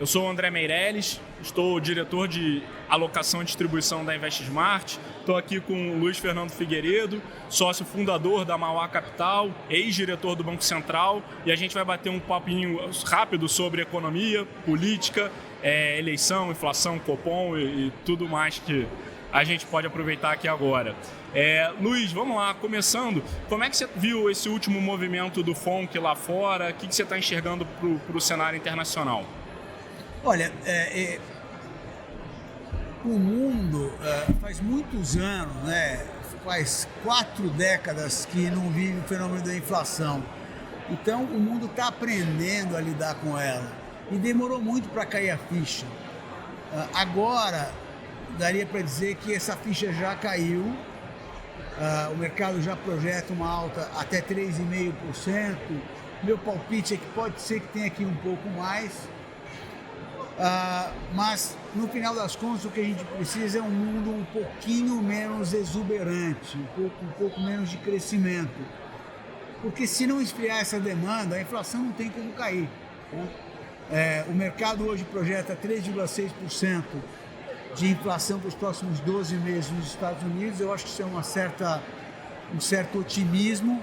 Eu sou o André Meirelles, estou diretor de alocação e distribuição da InvestSmart. Estou aqui com o Luiz Fernando Figueiredo, sócio fundador da Mauá Capital, ex-diretor do Banco Central, e a gente vai bater um papinho rápido sobre economia, política, eleição, inflação, Copom e tudo mais que a gente pode aproveitar aqui agora. Luiz, vamos lá, começando, como é que você viu esse último movimento do FONC lá fora? O que você está enxergando para o cenário internacional? Olha, o mundo faz muitos anos, faz 4 décadas que não vive o fenômeno da inflação. Então o mundo está aprendendo a lidar com ela e demorou muito para cair a ficha. Agora daria para dizer que essa ficha já caiu, o mercado já projeta uma alta até 3,5%. Meu palpite é que pode ser que tenha aqui um pouco mais. Mas no final das contas o que a gente precisa é um mundo um pouquinho menos exuberante, um pouco menos de crescimento, porque se não esfriar essa demanda, a inflação não tem como cair, né? O mercado hoje projeta 3,6% de inflação para os próximos 12 meses nos Estados Unidos. Eu acho que isso é um certo otimismo,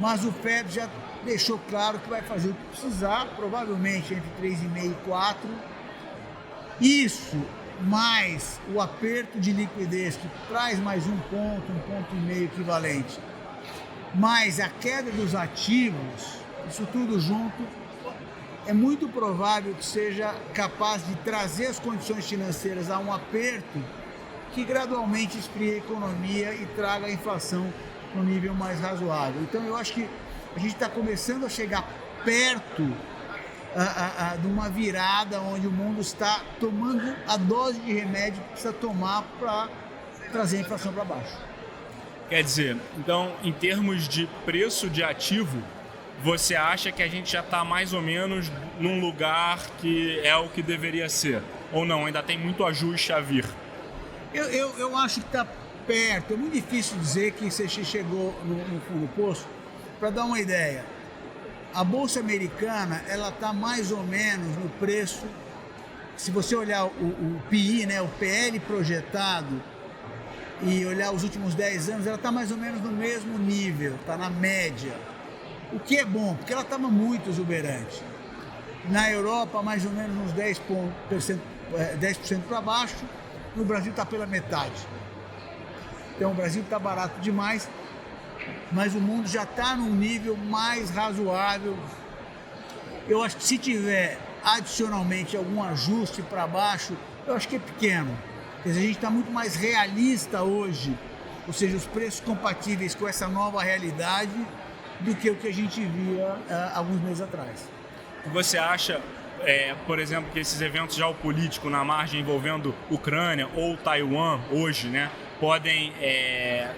mas o Fed já deixou claro que vai fazer o que precisar, provavelmente entre 3,5% e 4%. Isso, mais o aperto de liquidez, que traz mais um ponto e meio equivalente, mais a queda dos ativos, isso tudo junto, é muito provável que seja capaz de trazer as condições financeiras a um aperto que gradualmente esfrie a economia e traga a inflação para um nível mais razoável. Então eu acho que a gente está começando a chegar perto de uma virada onde o mundo está tomando a dose de remédio que precisa tomar para trazer a inflação para baixo. Quer dizer, então, em termos de preço de ativo, você acha que a gente já está mais ou menos num lugar que é o que deveria ser? Ou não, ainda tem muito ajuste a vir? Eu acho que está perto. É muito difícil dizer que você chegou no fundo do poço. Para dar uma ideia, a Bolsa Americana ela está mais ou menos no preço, se você olhar o PI, o PL projetado, e olhar os últimos 10 anos, ela está mais ou menos no mesmo nível, está na média. O que é bom, porque ela estava muito exuberante. Na Europa, mais ou menos uns 10% para baixo, no Brasil está pela metade. Então o Brasil está barato demais, mas o mundo já está num nível mais razoável. Eu acho que se tiver adicionalmente algum ajuste para baixo, eu acho que é pequeno. Quer dizer, a gente está muito mais realista hoje, ou seja, os preços compatíveis com essa nova realidade do que o que a gente via alguns meses atrás. Você acha, por exemplo, que esses eventos geopolíticos na margem envolvendo Ucrânia ou Taiwan hoje, podem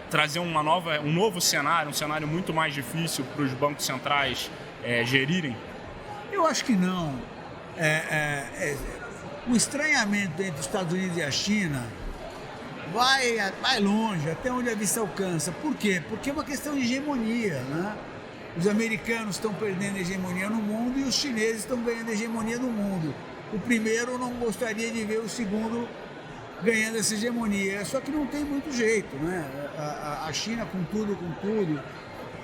trazer um novo cenário, um cenário muito mais difícil para os bancos centrais gerirem? Eu acho que não. O estranhamento entre os Estados Unidos e a China vai longe, até onde a vista alcança. Por quê? Porque é uma questão de hegemonia, Os americanos estão perdendo hegemonia no mundo e os chineses estão ganhando hegemonia no mundo. O primeiro não gostaria de ver o segundo ganhando essa hegemonia, só que não tem muito jeito, A China com tudo,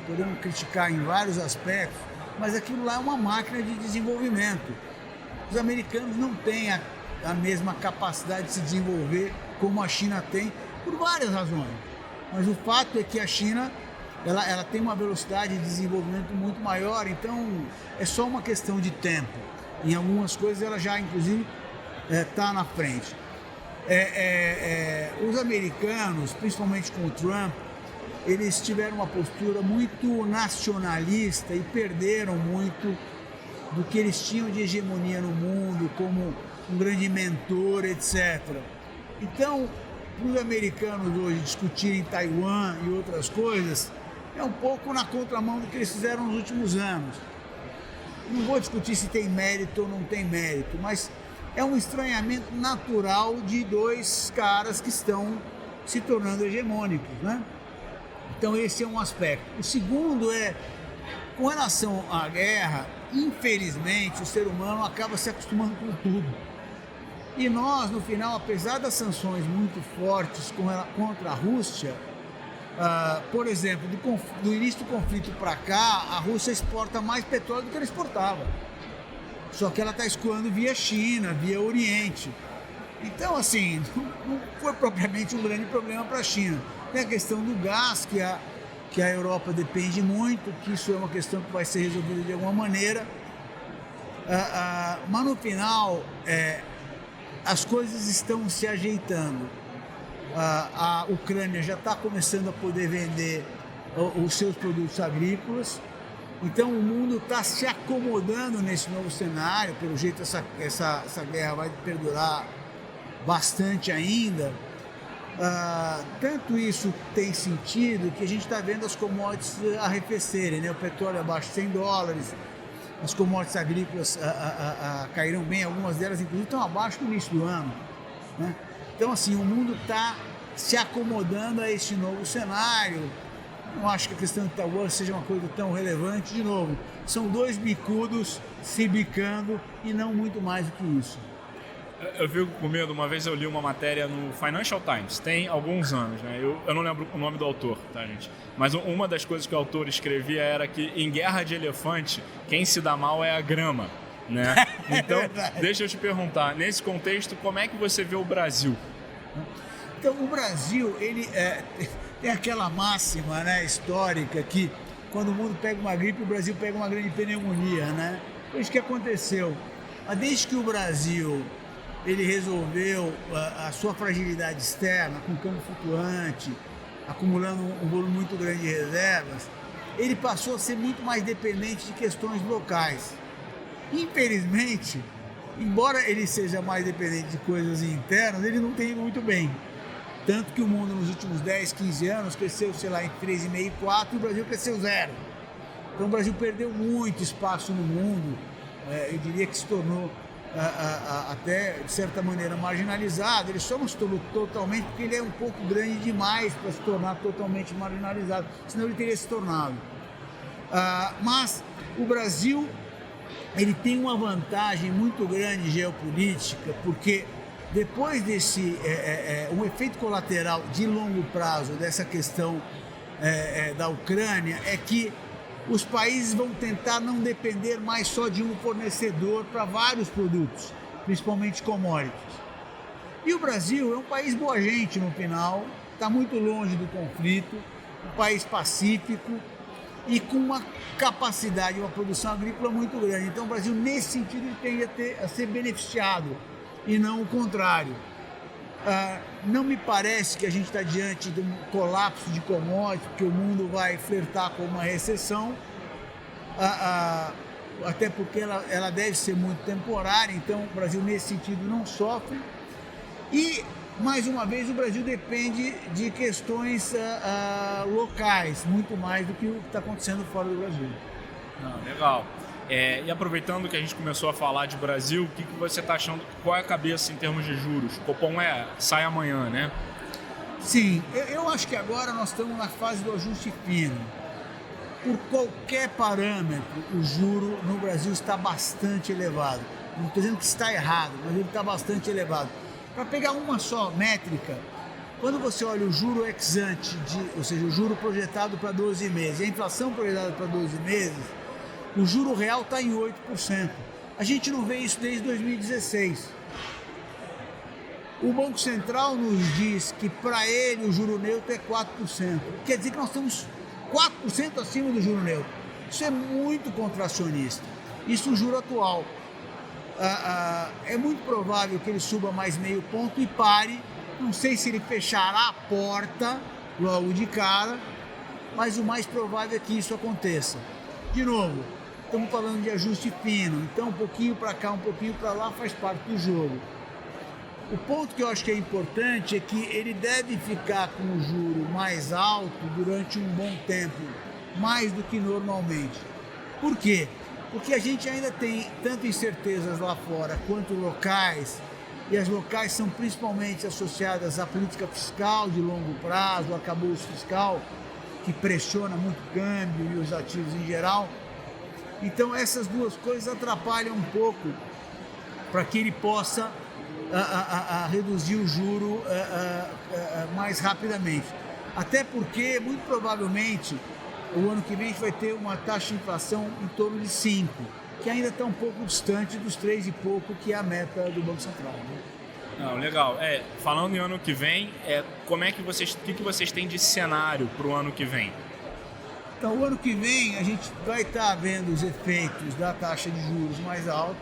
podemos criticar em vários aspectos, mas aquilo lá é uma máquina de desenvolvimento. Os americanos não têm a mesma capacidade de se desenvolver como a China tem, por várias razões, mas o fato é que a China ela tem uma velocidade de desenvolvimento muito maior, então é só uma questão de tempo. Em algumas coisas ela já, inclusive, está na frente. Os americanos, principalmente com o Trump, eles tiveram uma postura muito nacionalista e perderam muito do que eles tinham de hegemonia no mundo, como um grande mentor, etc. Então, para os americanos hoje discutirem Taiwan e outras coisas, é um pouco na contramão do que eles fizeram nos últimos anos. Não vou discutir se tem mérito ou não tem mérito, mas é um estranhamento natural de dois caras que estão se tornando hegemônicos, Então esse é um aspecto. O segundo com relação à guerra, infelizmente, o ser humano acaba se acostumando com tudo. E nós, no final, apesar das sanções muito fortes contra a Rússia, por exemplo, do início do conflito para cá, a Rússia exporta mais petróleo do que ela exportava. Só que ela está escoando via China, via Oriente. Então, assim, não foi propriamente um grande problema para a China. Tem a questão do gás, que a Europa depende muito, que isso é uma questão que vai ser resolvida de alguma maneira. Mas, no final, as coisas estão se ajeitando. A Ucrânia já está começando a poder vender os seus produtos agrícolas. Então o mundo está se acomodando nesse novo cenário. Pelo jeito essa guerra vai perdurar bastante ainda. Tanto isso tem sentido que a gente está vendo as commodities arrefecerem, né? O petróleo abaixo de $100, as commodities agrícolas caíram bem, algumas delas inclusive estão abaixo do início do ano, né? Então, assim, o mundo está se acomodando a esse novo cenário. Não acho que a questão de Taiwan seja uma coisa tão relevante. De novo, são dois bicudos se bicando e não muito mais do que isso. Eu fico com medo, uma vez eu li uma matéria no Financial Times, tem alguns anos, né? Eu não lembro o nome do autor, tá, gente? Mas uma das coisas que o autor escrevia era que em guerra de elefante, quem se dá mal é a grama, né? Então, deixa eu te perguntar, nesse contexto, como é que você vê o Brasil? Então, o Brasil, ele tem aquela máxima, né, histórica que quando o mundo pega uma gripe, o Brasil pega uma grande pneumonia, né? Foi isso que aconteceu. Mas desde que o Brasil ele resolveu a sua fragilidade externa, com câmbio flutuante, acumulando um volume muito grande de reservas, ele passou a ser muito mais dependente de questões locais. Infelizmente, embora ele seja mais dependente de coisas internas, ele não tem ido muito bem. Tanto que o mundo nos últimos 10, 15 anos cresceu, sei lá, entre 3,5 e 4 e o Brasil cresceu 0. Então o Brasil perdeu muito espaço no mundo, eu diria que se tornou até, de certa maneira, marginalizado. Ele só não se tornou totalmente porque ele é um pouco grande demais para se tornar totalmente marginalizado, senão ele teria se tornado. Mas o Brasil ele tem uma vantagem muito grande geopolítica, porque depois desse um efeito colateral de longo prazo dessa questão da Ucrânia é que os países vão tentar não depender mais só de um fornecedor para vários produtos, principalmente commodities. E o Brasil é um país boa gente no final, está muito longe do conflito, um país pacífico e com uma capacidade, uma produção agrícola muito grande. Então o Brasil, nesse sentido, ele tende a ser beneficiado e não o contrário. Não me parece que a gente está diante de um colapso de commodities, que o mundo vai flertar com uma recessão, até porque ela deve ser muito temporária, então o Brasil nesse sentido não sofre. E, mais uma vez, o Brasil depende de questões locais, muito mais do que o que está acontecendo fora do Brasil. Legal. E aproveitando que a gente começou a falar de Brasil, o que você está achando, qual é a cabeça em termos de juros? O Copom sai amanhã, né? Sim, eu acho que agora nós estamos na fase do ajuste fino. Por qualquer parâmetro, o juro no Brasil está bastante elevado. Não estou dizendo que está errado, mas ele está bastante elevado. Para pegar uma só métrica, quando você olha o juro ex-ante, ou seja, o juro projetado para 12 meses, e a inflação projetada para 12 meses, o juro real está em 8%. A gente não vê isso desde 2016. O Banco Central nos diz que para ele o juro neutro é 4%. Quer dizer que nós estamos 4% acima do juro neutro. Isso é muito contracionista. Isso é o juro atual. É muito provável que ele suba mais meio ponto e pare. Não sei se ele fechará a porta logo de cara, mas o mais provável é que isso aconteça. De novo, estamos falando de ajuste fino, então um pouquinho para cá, um pouquinho para lá faz parte do jogo. O ponto que eu acho que é importante é que ele deve ficar com o juro mais alto durante um bom tempo, mais do que normalmente. Por quê? Porque a gente ainda tem tanto incertezas lá fora quanto locais, e as locais são principalmente associadas à política fiscal de longo prazo, ao arcabouço fiscal, que pressiona muito o câmbio e os ativos em geral. Então essas duas coisas atrapalham um pouco para que ele possa reduzir o juro mais rapidamente. Até porque, muito provavelmente, o ano que vem a gente vai ter uma taxa de inflação em torno de 5%, que ainda está um pouco distante dos 3 e pouco, que é a meta do Banco Central. Né? Não, legal. Falando em ano que vem, o que vocês têm de cenário para o ano que vem? Então, o ano que vem a gente vai estar vendo os efeitos da taxa de juros mais alta.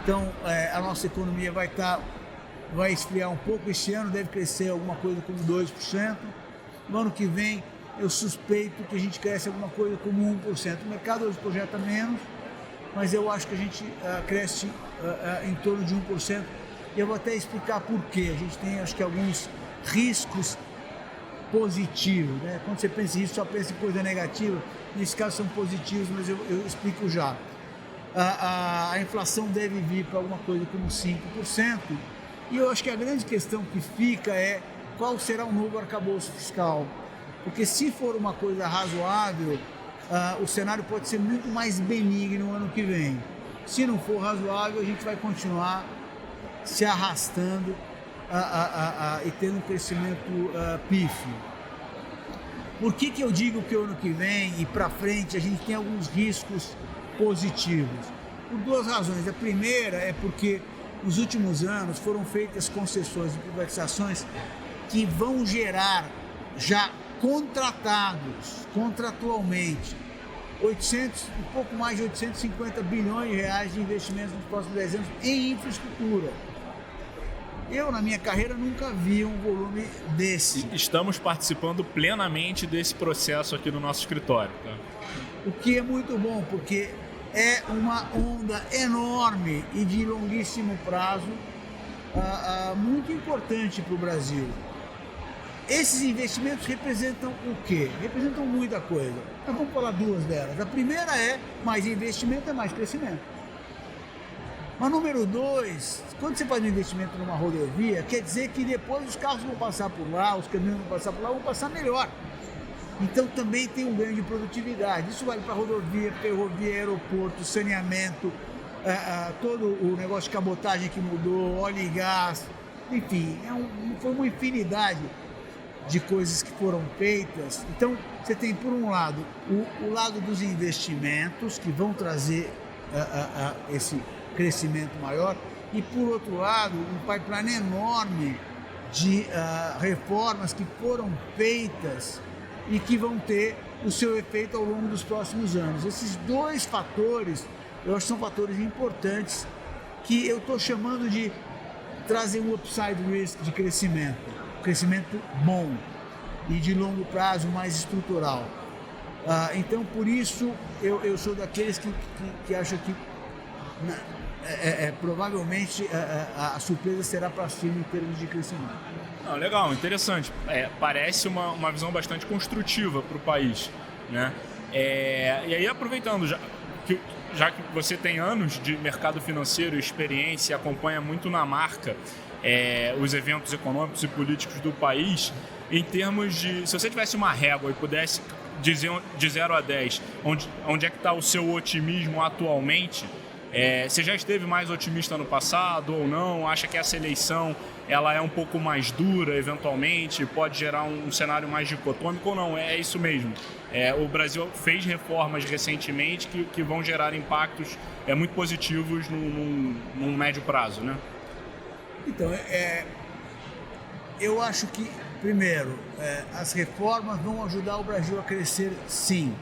Então, a nossa economia vai esfriar um pouco. Esse ano deve crescer alguma coisa como 2%. No ano que vem, eu suspeito que a gente cresce alguma coisa como 1%. O mercado hoje projeta menos, mas eu acho que a gente cresce em torno de 1%. E eu vou até explicar por quê. A gente tem, acho que, alguns riscos positivos. Né? Quando você pensa em risco, só pensa em coisa negativa. Nesse caso são positivos, mas eu explico já. A inflação deve vir para alguma coisa como 5%. E eu acho que a grande questão que fica é qual será o novo arcabouço fiscal. Porque se for uma coisa razoável, o cenário pode ser muito mais benigno no ano que vem. Se não for razoável, a gente vai continuar se arrastando e tendo um crescimento pífio. Por que eu digo que o ano que vem e para frente a gente tem alguns riscos positivos? Por duas razões. A primeira é porque nos últimos anos foram feitas concessões e privatizações que vão gerar já contratualmente, um pouco mais de 850 bilhões de reais de investimentos nos próximos 10 anos em infraestrutura. Eu, na minha carreira, nunca vi um volume desse. Estamos participando plenamente desse processo aqui no nosso escritório. Tá? O que é muito bom, porque é uma onda enorme e de longuíssimo prazo, muito importante para o Brasil. Esses investimentos representam o quê? Representam muita coisa. Nós vamos falar duas delas. A primeira é mais investimento é mais crescimento. Mas número 2, quando você faz um investimento numa rodovia, quer dizer que depois os carros vão passar por lá, os caminhões vão passar por lá, vão passar melhor. Então também tem um ganho de produtividade. Isso vale para rodovia, ferrovia, aeroporto, saneamento, todo o negócio de cabotagem que mudou, óleo e gás, enfim, foi uma infinidade de coisas que foram feitas. Então você tem, por um lado, o lado dos investimentos que vão trazer esse crescimento maior, e por outro lado um pipeline enorme de reformas que foram feitas e que vão ter o seu efeito ao longo dos próximos anos. Esses dois fatores, eu acho que são fatores importantes que eu estou chamando de trazer um upside risk de crescimento bom e de longo prazo, mais estrutural. Então, por isso, eu sou daqueles que acham que provavelmente a surpresa será para cima em termos de crescimento. Legal, interessante. Parece uma visão bastante construtiva para o país, né? E aí, aproveitando, já que você tem anos de mercado financeiro, experiência, acompanha muito na marca os eventos econômicos e políticos do país, em termos de... Se você tivesse uma régua e pudesse dizer de 0 a 10 onde é que está o seu otimismo atualmente, você já esteve mais otimista no passado ou não? Acha que essa eleição ela é um pouco mais dura, eventualmente, pode gerar um cenário mais dicotômico ou não? É isso mesmo. O Brasil fez reformas recentemente que vão gerar impactos muito positivos num médio prazo, né? Então, eu acho que, primeiro, as reformas vão ajudar o Brasil a crescer, sim.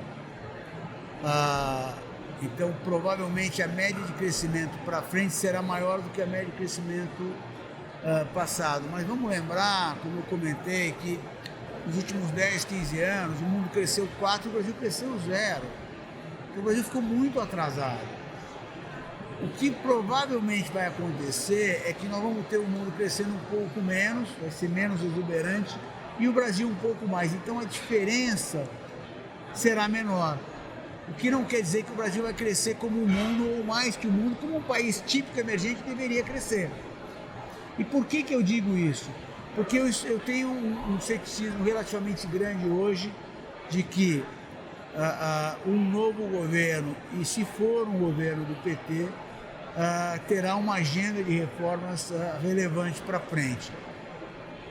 Então, provavelmente, a média de crescimento para frente será maior do que a média de crescimento passado. Mas vamos lembrar, como eu comentei, que nos últimos 10, 15 anos, o mundo cresceu 4 e o Brasil cresceu 0. Então, o Brasil ficou muito atrasado. O que provavelmente vai acontecer é que nós vamos ter o mundo crescendo um pouco menos, vai ser menos exuberante, e o Brasil um pouco mais. Então, a diferença será menor. O que não quer dizer que o Brasil vai crescer como o mundo ou mais que o mundo, como um país típico emergente deveria crescer. E por que eu digo isso? Porque eu tenho um ceticismo relativamente grande hoje de que um novo governo, e se for um governo do PT, terá uma agenda de reformas relevante para frente.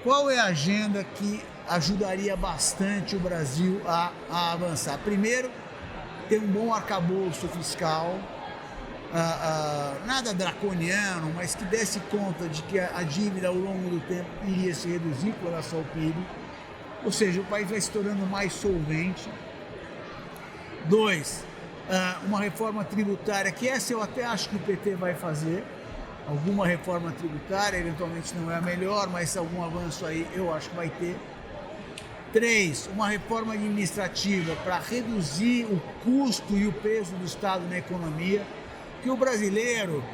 Qual é a agenda que ajudaria bastante o Brasil a avançar? Primeiro, ter um bom arcabouço fiscal, nada draconiano, mas que desse conta de que a dívida ao longo do tempo iria se reduzir com relação ao PIB, ou seja, o país vai se tornando mais solvente. 2, uma reforma tributária, que essa eu até acho que o PT vai fazer, alguma reforma tributária, eventualmente não é a melhor, mas algum avanço aí eu acho que vai ter. 3, uma reforma administrativa para reduzir o custo e o peso do Estado na economia, que o brasileiro,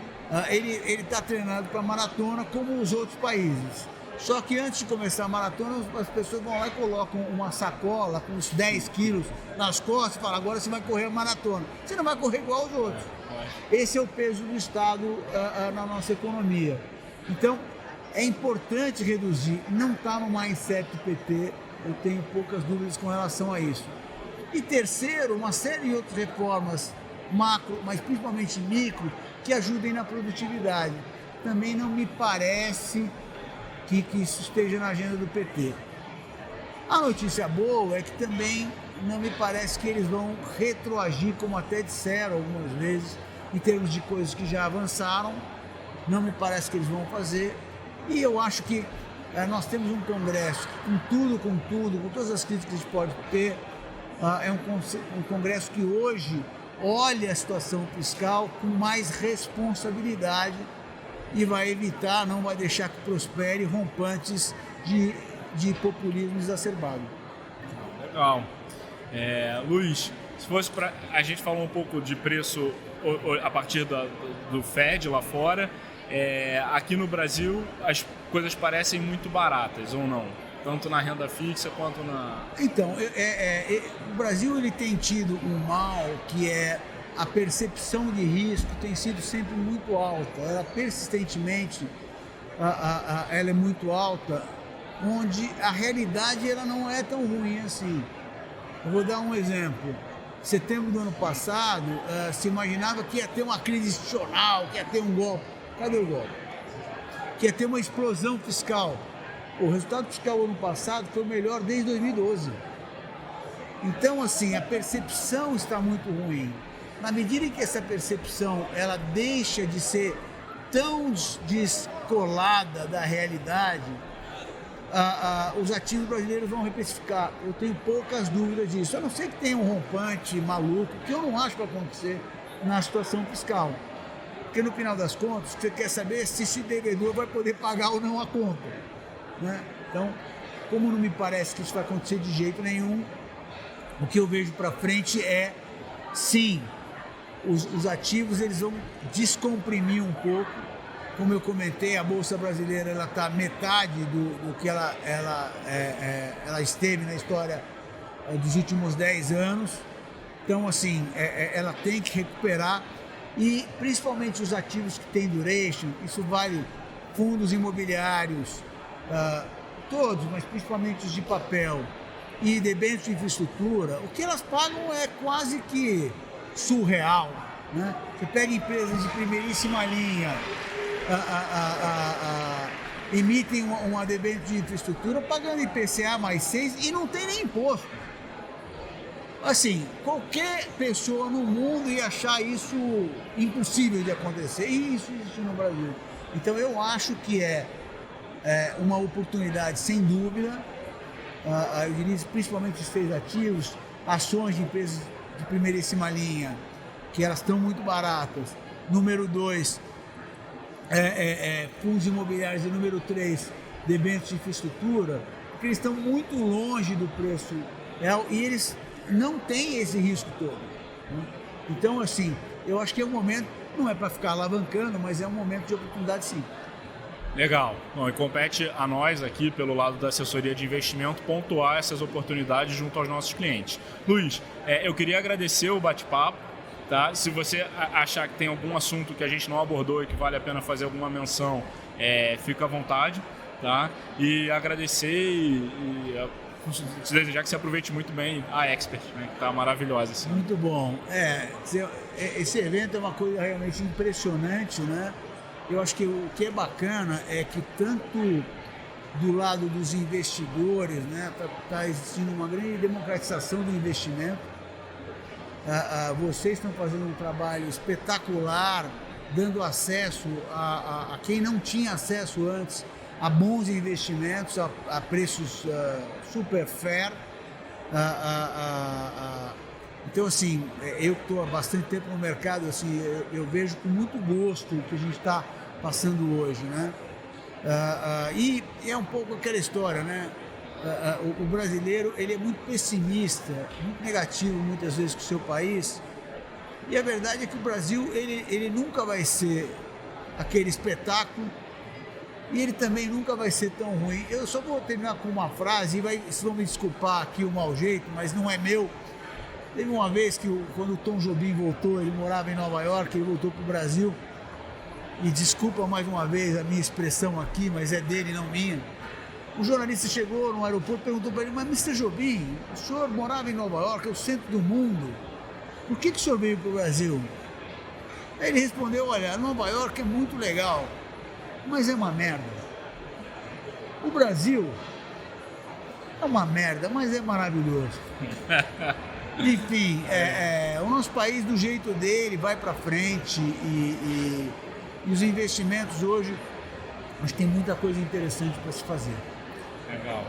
ele está treinado para maratona como os outros países. Só que antes de começar a maratona, as pessoas vão lá e colocam uma sacola com uns 10 quilos nas costas e falam, agora você vai correr a maratona. Você não vai correr igual aos outros. Esse é o peso do Estado na nossa economia. Então, é importante reduzir, não está no mindset do PT, eu tenho poucas dúvidas com relação a isso. E terceiro, uma série de outras reformas macro, mas principalmente micro, que ajudem na produtividade. Também não me parece que isso esteja na agenda do PT. A notícia boa é que também não me parece que eles vão retroagir, como até disseram algumas vezes, em termos de coisas que já avançaram. Não me parece que eles vão fazer. E eu acho que nós temos um Congresso que, com todas as críticas que a gente pode ter, é um Congresso que hoje olha a situação fiscal com mais responsabilidade e vai evitar, não vai deixar que prospere rompantes de populismo exacerbado. Legal. Luiz, se fosse para... A gente falou um pouco de preço a partir do Fed lá fora. Aqui no Brasil as coisas parecem muito baratas, ou não? Tanto na renda fixa quanto na... Então, o Brasil ele tem tido um mal que é a percepção de risco tem sido sempre muito alta. Ela persistentemente ela é muito alta, onde a realidade ela não é tão ruim assim. Eu vou dar um exemplo. Em setembro do ano passado, se imaginava que ia ter uma crise institucional, que ia ter um golpe. Cadê o golpe? Que ia ter uma explosão fiscal. O resultado fiscal do ano passado foi o melhor desde 2012. Então, assim, a percepção está muito ruim. Na medida em que essa percepção ela deixa de ser tão descolada da realidade, os ativos brasileiros vão reprecificar. Eu tenho poucas dúvidas disso. A não ser que tenha um rompante maluco, que eu não acho que vai acontecer na situação fiscal. Porque no final das contas, você quer saber se esse devedor vai poder pagar ou não a conta, né? Então, como não me parece que isso vai acontecer de jeito nenhum, o que eu vejo para frente é, sim, os ativos eles vão descomprimir um pouco. Como eu comentei, a Bolsa Brasileira ela está metade do que ela esteve na história dos últimos 10 anos. Então, assim, ela tem que recuperar. E principalmente os ativos que têm duration, isso vale fundos imobiliários, todos, mas principalmente os de papel e debêntures de infraestrutura, o que elas pagam é quase que surreal, né? Você pega empresas de primeiríssima linha, emitem uma debênture de infraestrutura pagando IPCA mais 6 e não tem nem imposto. Assim, qualquer pessoa no mundo ia achar isso impossível de acontecer, e isso existe no Brasil. Então eu acho que é uma oportunidade, sem dúvida. Eu diria principalmente os três ativos, ações de empresas de primeiríssima linha, que elas estão muito baratas. Número 2, fundos imobiliários. E número 3, debêntures de infraestrutura, porque eles estão muito longe do preço real e eles não têm esse risco todo, né? Então, assim, eu acho que é um momento, não é para ficar alavancando, mas é um momento de oportunidade, sim. Legal. Bom, e compete a nós aqui, pelo lado da assessoria de investimento, pontuar essas oportunidades junto aos nossos clientes. Luiz, eu queria agradecer o bate-papo, tá? Se você achar que tem algum assunto que a gente não abordou e que vale a pena fazer alguma menção, fica à vontade, tá? E agradecer e desejar que você aproveite muito bem a Expert, né, que está maravilhosa. Assim. Muito bom. Esse evento é uma coisa realmente impressionante, né? Eu acho que o que é bacana é que tanto do lado dos investidores, né, tá existindo uma grande democratização do investimento. Vocês estão fazendo um trabalho espetacular, dando acesso a quem não tinha acesso antes a bons investimentos, a preços super fair. Então, assim, eu que estou há bastante tempo no mercado, assim, eu vejo com muito gosto o que a gente está passando hoje, né? E é um pouco aquela história, né? O brasileiro, ele é muito pessimista, muito negativo muitas vezes com o seu país, e a verdade é que o Brasil, ele nunca vai ser aquele espetáculo, e ele também nunca vai ser tão ruim. Eu só vou terminar com uma frase, e vocês vão me desculpar aqui o mau jeito, mas não é meu. Teve uma vez que quando o Tom Jobim voltou, ele morava em Nova York, ele voltou para o Brasil, e desculpa mais uma vez a minha expressão aqui, mas é dele, não minha. O jornalista chegou no aeroporto e perguntou para ele: mas Mr. Jobim, o senhor morava em Nova York, é o centro do mundo, por que o senhor veio para o Brasil? Aí ele respondeu: olha, Nova York é muito legal, mas é uma merda. O Brasil é uma merda, mas é maravilhoso. Enfim, o nosso país, do jeito dele, vai para frente e os investimentos hoje, acho que tem muita coisa interessante para se fazer. Legal.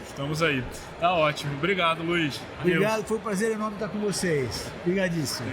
Estamos aí. Tá ótimo. Obrigado, Luiz. Obrigado, foi um prazer enorme estar com vocês. Obrigadíssimo.